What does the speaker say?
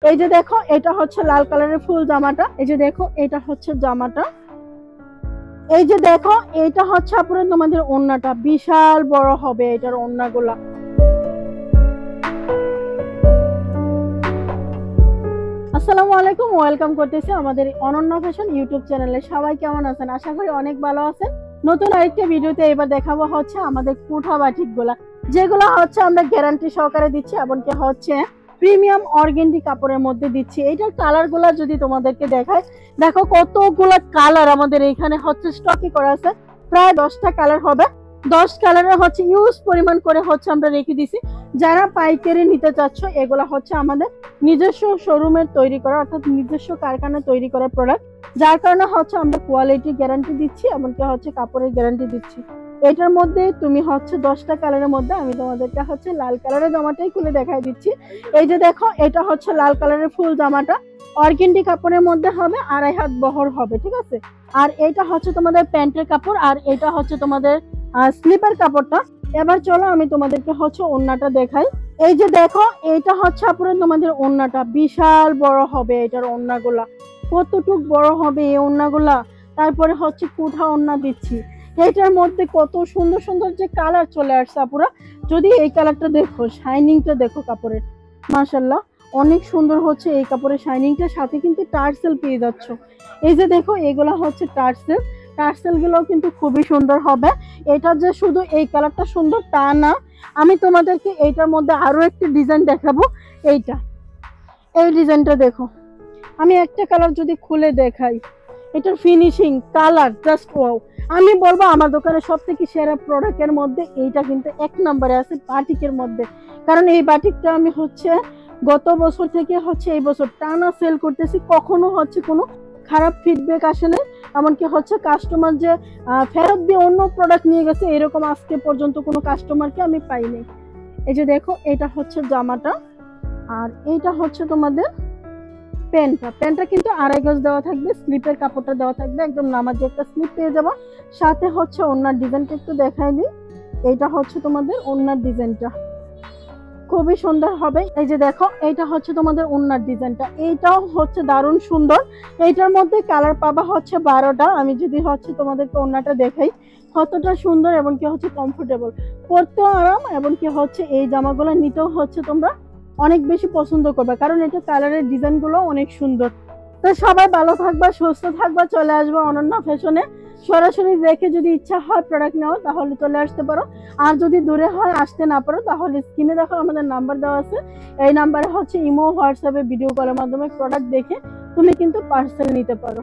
এই যে দেখো এটা হচ্ছে লাল কালারের ফুল জামাটা। এই যে দেখো এটা হচ্ছে জামাটা। এই যে দেখো এটা হচ্ছে আপুরা তোমাদের ওড়নাটা বিশাল বড় হবে এটার ওড়নাগুলা। আসসালামু আলাইকুম, ওয়েলকাম করতেছি আমাদের অনন্যা ফ্যাশন ইউটিউব চ্যানেলে। সবাই কেমন আছেন? আশা করি অনেক ভালো আছেন। নতুন আরেকটা ভিডিওতে এবার দেখাবো হচ্ছে আমাদের কুঠা বাটিক গুলা, যেগুলো হচ্ছে আমরা গ্যারান্টি সহকারে দিচ্ছি, এমনকি হচ্ছে প্রিমিয়াম অর্গেন্ডি কাপড়ের মধ্যে দিচ্ছি। এইটার কালার গুলা যদি তোমাদেরকে দেখায়, দেখো কতগুলা কালার আমাদের এখানে হচ্ছে স্টকে করা আছে। প্রায় 10টা কালার হবে। 10 কালারের হচ্ছে ইউজ পরিমাণ করে হচ্ছে আমরা রেখে দিছি। যারা পাইকারি নিতে চাচ্ছ, এগুলা হচ্ছে আমাদের নিজস্ব শোরুমের তৈরি করা, অর্থাৎ নিজস্ব কারখানায় তৈরি করা প্রোডাক্ট, যার কারণে হচ্ছে আমরা কোয়ালিটি গ্যারান্টি দিচ্ছি, এমনকি হচ্ছে কাপড়ের গ্যারান্টি দিচ্ছি। এটার মধ্যে তুমি হচ্ছে 10টা কালারের মধ্যে আমি তোমাদেরকে হচ্ছে লাল কালারের জামাটাই খুলে দেখাই দিচ্ছি। এই যে দেখো এটা হচ্ছে লাল কালারের ফুল জামাটা, অর্গেন্ডি কাপড়ের মধ্যে হবে, 2.5 হাত বহর হবে, ঠিক আছে। আর এটা হচ্ছে তোমাদের প্যান্টের কাপড়, আর এটা হচ্ছে তোমাদের স্লিপার কাপড়টা। এবার চলো আমি তোমাদেরকে হচ্ছে ওড়নাটা দেখাই। এই যে দেখো এটা হচ্ছে আপুরা তোমাদের ওড়নাটা বিশাল বড় হবে এটার ওড়নাগুলা। কতটুক বড় হবে এই ওড়নাগুলা। তারপরে হচ্ছে কুঠা ওড়না দিচ্ছি। এটার মধ্যে কত সুন্দর সুন্দর যে কালার চলে আসছে আপুরা। যদি এই কালারটা দেখো, শাইনিংটা দেখো কাপড়ের, মাশাআল্লাহ অনেক সুন্দর হচ্ছে এই কাপড়ের শাইনিংটার সাথে কিন্তু টার্সেল পেয়ে যাচ্ছ। এই যে দেখো এগুলা হচ্ছে টার্সেল। টার্সেল গুলো কিন্তু খুবই সুন্দর হবে। এটা যে শুধু এই কালারটা সুন্দর তা না, আমি তোমাদেরকে এইটার মধ্যে আরো একটা ডিজাইন দেখাবো। এইটা, এই ডিজাইনটা দেখো। আমি একটা কালার যদি খুলে দেখাই, এটার ফিনিশিং কালার জাস্ট ওয়াও। আমি বলবো আমার দোকানে সব থেকে সেরা প্রোডাক্টের মধ্যে এইটা কিন্তু 1 নম্বরে আছে বাটিকের মধ্যে। কারণ এই বাটিকটা আমি হচ্ছে গত বছর থেকে হচ্ছে এই বছর টানা সেল করতেছি, কখনো হচ্ছে কোনো খারাপ ফিডব্যাক আসে না। এমনকি হচ্ছে কাস্টমার যে ফেরত দিয়ে অন্য প্রোডাক্ট নিয়ে গেছে, এরকম আজকে পর্যন্ত কোনো কাস্টমারকে আমি পাইনি। এই যে দেখো এটা হচ্ছে জামাটা, আর এইটা হচ্ছে তোমাদের প্যান্টটা। প্যান্টটা কিন্তু 2.5 গজ দেওয়া থাকবে, স্লিপের কাপড়টা দেওয়া থাকবে, একদম নামাজি একটা স্লিপ পেয়ে যাবো। সাথে হচ্ছে ওড়নার ডিজাইনটা একটু দেখাই দিই। এইটা হচ্ছে তোমাদের ওড়নার ডিজাইনটা, খুবই সুন্দর হবে। এই যে দেখো এইটা হচ্ছে তোমাদের ওড়নার ডিজাইনটা, এইটাও হচ্ছে দারুণ সুন্দর। এইটার মধ্যে কালার পাবা হচ্ছে 12টা। আমি যদি হচ্ছে তোমাদেরকে ওড়নাটা দেখাই, কতটা সুন্দর এবং কি হচ্ছে কমফোর্টেবল, পরতেও আরাম, এবং কি হচ্ছে এই জামাগুলো নিতেও হচ্ছে তোমরা অনেক বেশি পছন্দ করবে, কারণ এটা কালারের ডিজাইন গুলো অনেক সুন্দর। তো সবাই ভালো থাকবা, সুস্থ থাকবা, চলে আসবো অনন্যা ফ্যাশনে। সরাসরি দেখে যদি ইচ্ছা হয় প্রোডাক্ট নেওয়া, তাহলে চলে আসতে পারো। আর যদি দূরে হয়, আসতে না পারো, তাহলে স্ক্রিনে দেখো আমাদের নাম্বার দেওয়া আছে। এই নাম্বারে হচ্ছে ইমো, হোয়াটসঅ্যাপে ভিডিও কলের মাধ্যমে প্রোডাক্ট দেখে তুমি কিন্তু পার্সেল নিতে পারো।